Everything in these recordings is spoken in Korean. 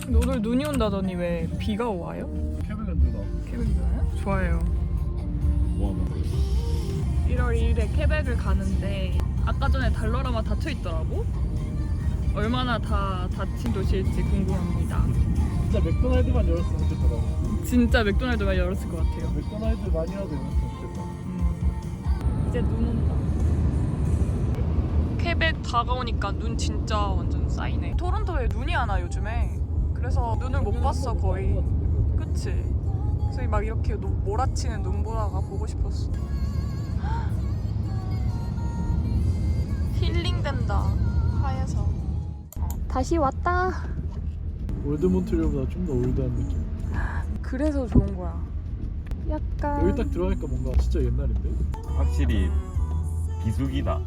근데 오늘 눈이 온다더니 왜 비가 와요? 케빈은 누나. 케벡 가요? 좋아요. 뭐하나? 1월 2일에 케벡을 가는데 아까 전에 달러라마 닫혀 있더라고. 얼마나 다 닫힌 도시일지 궁금합니다. 진짜 맥도날드만 열었으면 좋겠더라고. 진짜 맥도날드가 열었을 것 같아요. 맥도날드 많이라도 열었으면 좋겠다. 이제 눈 온다. 케벡 다가오니까 눈 진짜 완전 쌓이네. 토론토에 눈이 안 와 요즘에. 그래서 눈을 못 봤어 거의. 그치? 그래서 막 이렇게 몰아치는 눈보라가 보고 싶었어. 힐링된다 하에서. 다시 왔다. 올드 몬트리올보다 좀 더 올드한 느낌. 그래서 좋은 거야. 약간 여기 딱 들어가니까 뭔가 진짜 옛날인데? 확실히 비수기다.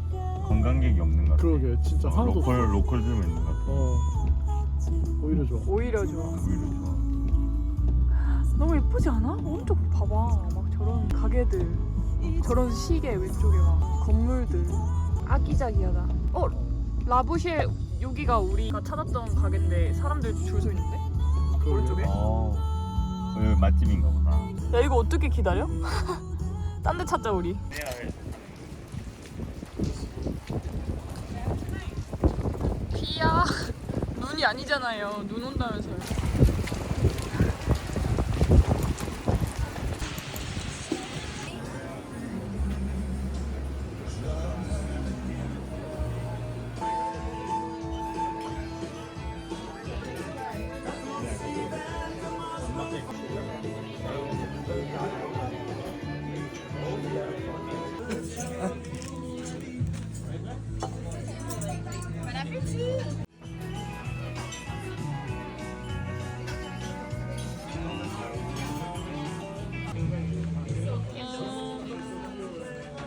관광객이 없는 것 같아. 그러게 진짜 하나도 없어. 로컬들만 있는 것 같아. 오히려 좋아. 오히려 좋아. 오히려 좋아. 너무 예쁘지 않아? 오른쪽 봐봐. 막 저런 가게들, 저런 시계 왼쪽에 막 건물들. 아기자기하다. 라부실 여기가 우리가 찾았던 가게인데 사람들 줄 서 있는데? 오른쪽에? 여기 맛집인가 보다. 야 이거 어떻게 기다려? 딴 데 찾자 우리. 비야. 눈이 아니잖아요. 눈 온다면서요.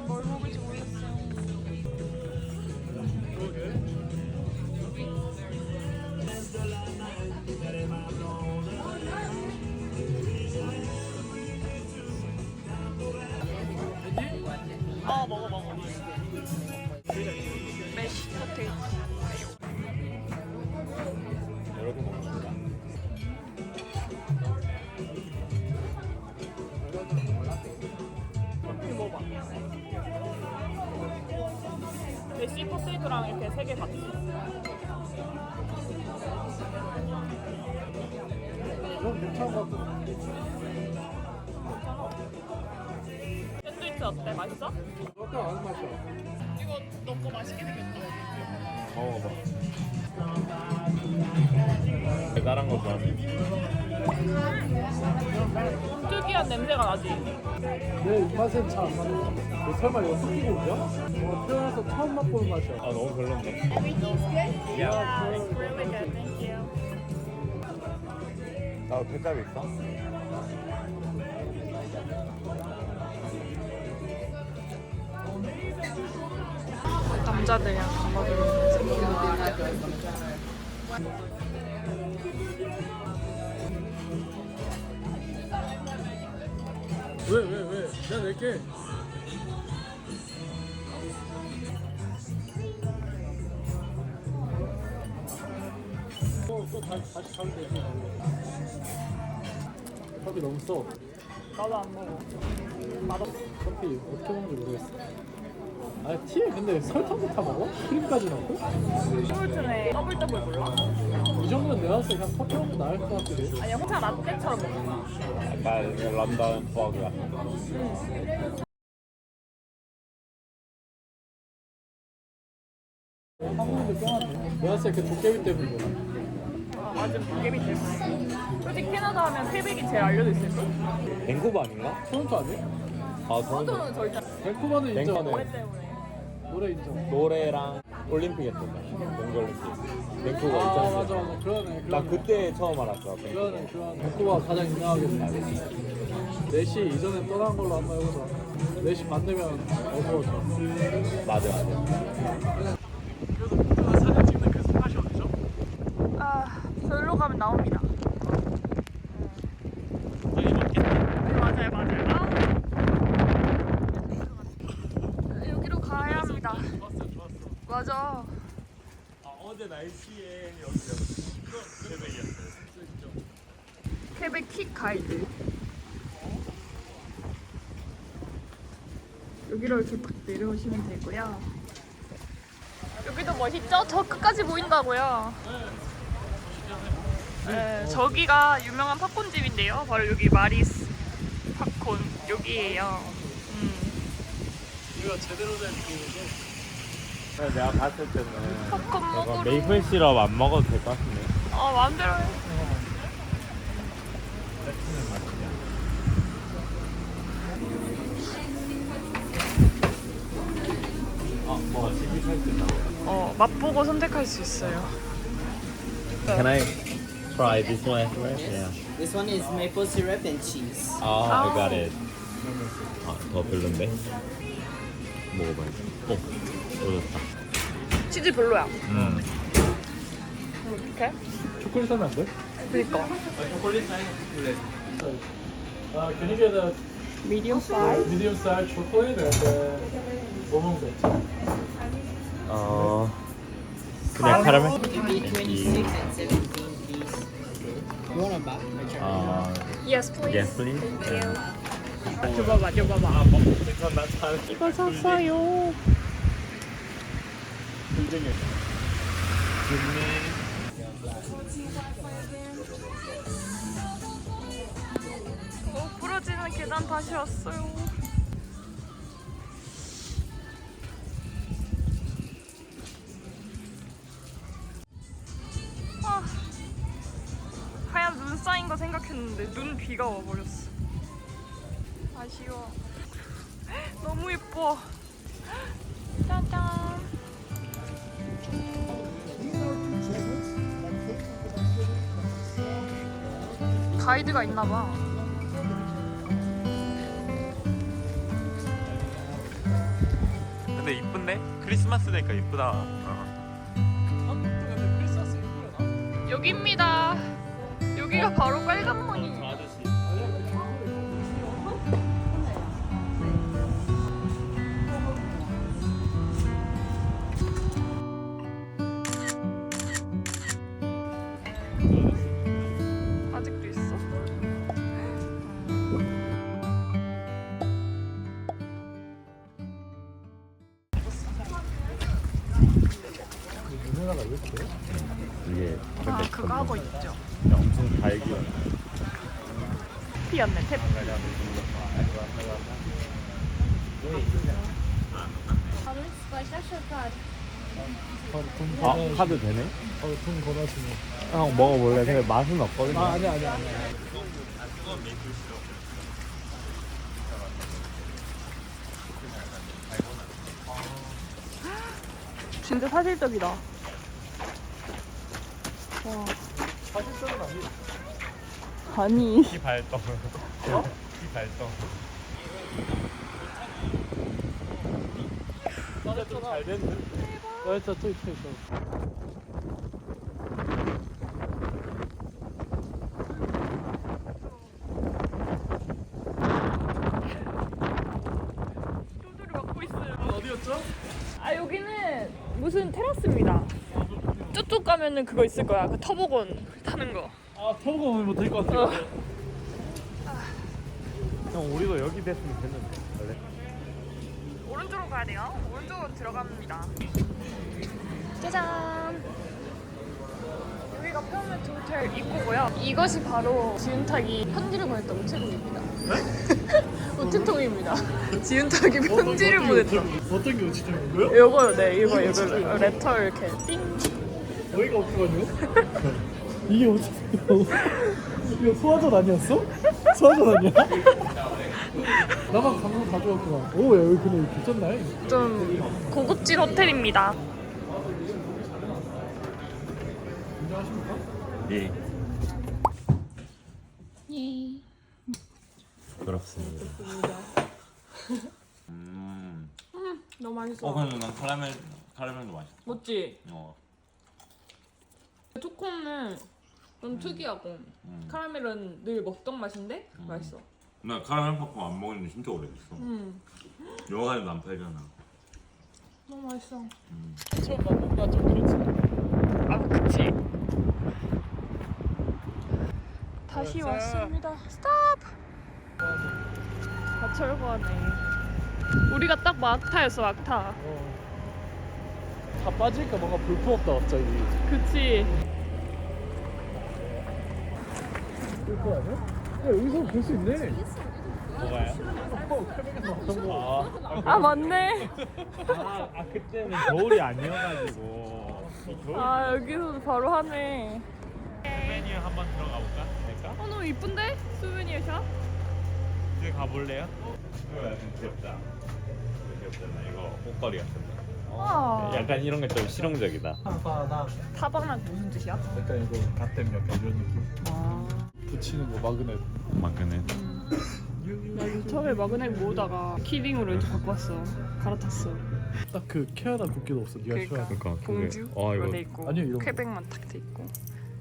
뭘 먹을지 모르겠어요. 먹어. 메쉬 포테이토. 여러 개 먹는다. 이거 먹어봐. 메쉬 포테이토랑 이렇게 3개 같이. 좀 괜찮은 것 같아. 샌드위치 어때? 맛있어? 약간 안 마셔. 이거 너 거 맛있게 생겼다. 먹어봐. 달달한 거 좋아하네. 특이한 냄새가 나지? 내 입맛엔 잘 안 맞는 것 같아. 너 설마 이거 섞이고 있냐? 뭔가 태어나서 처음 맛보는 맛이야. 아 너무 별론데. Yeah, it's really good. Thank you. 나도 케찹 있어? 남자들이랑 밥 먹으러 왜? 내가 낼게. 또 다시 가면 되지. 커피 너무 써. 나도 안 먹어. 맛없어. 커피 어떻게 먹는지 모르겠어. 아, 티에 근데 설탕부터 먹어? 크림까지 넣고? 스몰튼에 더블 몰라? 이 정도면 내가 봤을 때 그냥 커피 먹는 게 나을 것 같은데. 아니 홍차 라떼처럼 먹어. 약간 런던 포하그 같은 거. 한국인들 뿅한데. 내가 봤을 때 그 도깨비 때문이야. 맞아, 도깨비 때문에. 솔직히 캐나다 하면 퀘벡이 제일 알려져 있을걸? 밴쿠버 아닌가? 토론토 아니? 아 저는 토론토는 절대 밴쿠버는 인정. 밴쿠버는. 노래 때문에. 노래 인정. 노래랑 올림픽 했었잖아. 동계올림픽. 밴쿠버 아, 2010. 맞아. 그러네. 나 그때 처음 알았어. 그러네. 밴쿠버가 가장 유명하겠네. 4시 이전에 떠난 걸로 한번 해보자. 4시 반 되면 어두워져. 맞아. 그래서 사진 찍는 그 스팟이 어디죠? 아, 절로 가면 나옵니다. 여기 맞겠네. 네, 맞아요. 여기로 가야 합니다. 좋았어. 맞아. 어제 날씨에 여기가 새벽이었어요. 태백 킥 가이드. 여기로 이렇게 딱 내려오시면 되고요. 여기도 멋있죠? 저 끝까지 보인다고요. 네, 저기가 유명한 팝콘집인데요. 바로 여기 마리스 팝콘 여기에요. 이거 제대로 된 느낌이죠? 내가 봤을 때는 팝콘 이거 먹으러. 메이플 시럽 안 먹어도 될 것 같은데. 마음대로 해. 뭐 시식할 수 있다고요? 맛보고 선택할 수 있어요. Can I try this one as well? Yeah. This one is maple syrup and cheese. Oh, I got it. 더 별론데? 먹어봐야지. 좋다. 치즈 별로야. 이렇게? 초콜릿 사면 안 돼? 그니까. Can you get a 미디엄 사이즈? medium size chocolate and 뭐 먹으면 돼? 그냥 카라멜? Maybe 26 and 17 please. You want a buy? Yes, please. Yes, please. 줘봐봐. 괜찮나? 잘. 이거 샀어요. 부러지는 계단 다시 왔어요. 하얀 눈 쌓인 거 생각했는데 눈 비가 와버렸어. 아쉬워. 너무 예뻐. 짜잔. 가이드가 있나봐. 근데 이쁜데? 크리스마스 되니까 이쁘다. 크리스마스 이쁘려나? 여기입니다. 여기가 바로 빨간머니. 아저씨. 아직도 있어? 누나가 이렇게? 이게 그거 하고 있죠. 엄청 달기요. 피었네, 탭. 카드 되네? 돈 걸어주네. 형 먹어볼래? 근데 맛은 없거든요. 아니야. 진짜 사실적이다. 와. 사실적은 아니야. 아니. 키 발동. 키 발동. 잘 됐네. 진짜 또 있어. 똘똘이 막고 있어요. 어디였죠? 여기는 무슨 테라스입니다. 저쪽 가면은 그거 있을 거야. 그 터보건 타는 거. 터보가 오면 뭐 될 것 같아요. 형 우리도 여기 됐으면 됐는데. 원래? 오른쪽으로 가야 돼요. 오른쪽으로 들어갑니다. 짜잔. 여기가 페어메트 호텔 입구고요. 이것이 바로 지은탁이 편지를 보냈던 우체국입니다. 우체통입니다. 지은탁이 편지를 보냈던. 어떤 게 우체통인 거예요? 요거요, 네, 이거 레터 이렇게 띵. 어이가 없어가지고. 이게 우체통이라고? 이거 소화전 아니었어? 소화전 아니야? 나만 감성 다 좋았구나. 오, 야, 여기 근데 괜찮네. 좀 고급진 호텔입니다. 인정하십니까? 예. 예. 부럽습니다. 너무 맛있어. 근데 난 카라멜도 맛있어. 맞지? 어. 초코는 좀 특이하고 카라멜은 늘 먹던 맛인데 맛있어. 나 카라멜 팝콘 안 먹은 지 진짜 오래됐어. 영화관에도 안 팔잖아. 너무 맛있어. 처음 만난다 좀 그렇지. 그치. 다시 왔습니다. 스탑. 다 철거하네. 우리가 딱 막타였어 막타. 다 빠지니까 뭔가 불품없다 갑자기. 그치. 불품 아니야? 야 여기서 볼 수 있네. 뭐가요? 퀘벡에서 봤던 거. 아 맞네. 그때는 겨울이 아니어가지고 아 여기서 바로 하네. 메뉴 한번 들어가 볼까? 될까? 너무 이쁜데? 수베니어 샵? 이제 가볼래요? 이거 약간 귀엽다. 이거 귀엽잖아. 이거 옷걸이 같은데. 와. 약간 이런 게 좀 실용적이다. 하바나. 타방락 무슨 뜻이야? 약간 이거 갓댐 약간 이런 느낌. 아. 붙이는 거 마그넷. 마그넷. 나 이거 처음에 마그넷 모으다가 키링으로 이렇게 바꿨어. 갈아탔어. 딱 그 캐나다 국기도 없어. 네가 그러니까. 좋아하는. 그러니까 공주 이거 이거 돼 있고. 아니요, 이런 거. 퀘벡만 딱 돼 있고.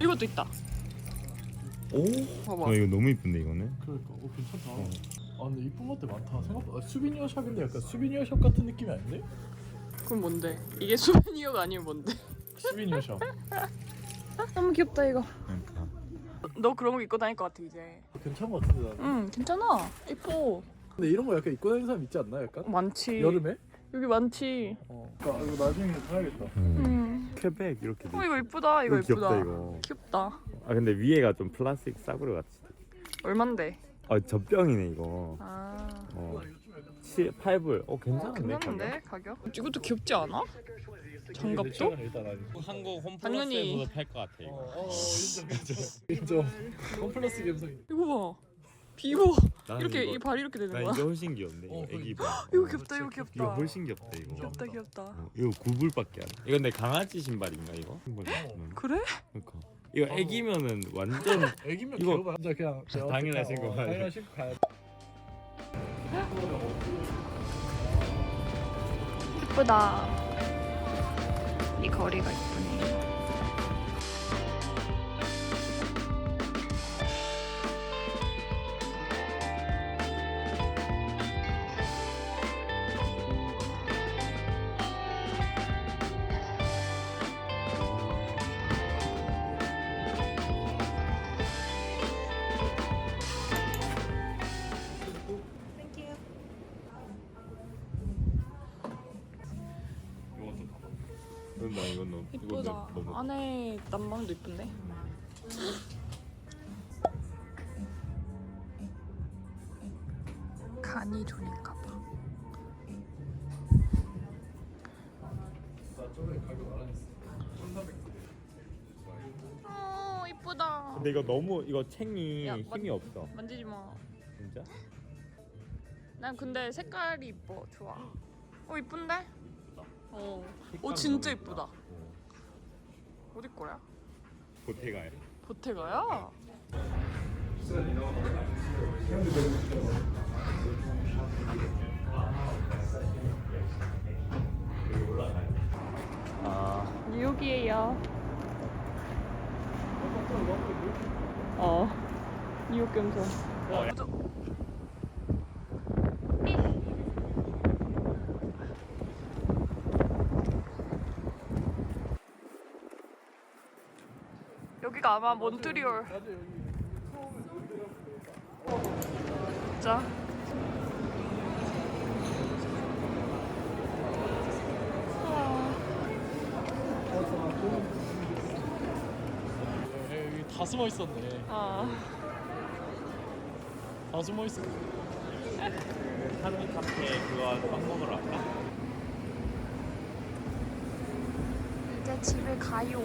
이것도 있다. 오. 봐봐. 이거 너무 이쁜데 이거는. 그러니까 괜찮다. 아 근데 이쁜 것들 많다. 생각보다 수비니어 샵인데 약간 수비니어 샵 같은 느낌이 아닌데? 그럼 뭔데? 이게 수베니어가 아니면 뭔데? 수비니어 샵. 너무 귀엽다 이거. 그러니까. 너 그런 거 입고 다닐 것 같아 이제. 괜찮은 것 같은데 나는. 응 괜찮아. 이뻐. 근데 이런 거 약간 입고 다니는 사람 있지 않나? 약간? 많지. 여름에? 여기 많지. 그러니까 이거 나중에 사야겠다. 퀘벡 이렇게. 이거 이쁘다. 이거 이거 이쁘다. 귀엽다, 이거. 귀엽다. 아 근데 위에가 좀 플라스틱 싸구려 같이. 얼만데? 젖병이네 이거. 아. 8불. 괜찮은데. 괜찮은데 가격? 이것도 귀엽지 않아? 장갑도? 일단 아니. 한국 당연히. 홈플러스에서도 팔 것 같아 이거. 인정. 홈플러스 감성이. 이거 봐. 비보. 나는 이렇게 이거- 이 발 이렇게 되는 나 거야? 이게 훨씬 귀엽네. 이거 애기 발. 이거 귀엽다. 이거 귀엽다. 이거 훨씬 귀엽다 이거. 귀엽다 귀엽다. 이거 9불밖에 안 해. 이건 내 강아지 신발인가 이거? 그래? 그러니까. 이거 애기면은 완전 애기면 이거- 귀여워. 진짜 그냥 당연하신 거 같아. 당연하신 거 가야 돼. 예쁘다. 이 거리가 예쁘네. 이것도 봐봐. 이건 너무 예쁘다. 너무 안에 난방도 예쁜데? 간이 좋으니까 봐. 이쁘다. 근데 이거 너무 이거 챙이 야, 힘이 없어. 만지지 마. 진짜? 난 근데 색깔이 이뻐. 좋아. 이쁜데? 진짜 이쁘다. 어디 거야? 보태가요. 보테가야? 아 뉴욕이에요. 뉴욕 감성. 여기가 아마 몬트리올. 진짜? 여기 다 숨어 있었네. 다 숨어 있어. 한국 카페 그거 빵 먹으러 갈까? 이제 집에 가요.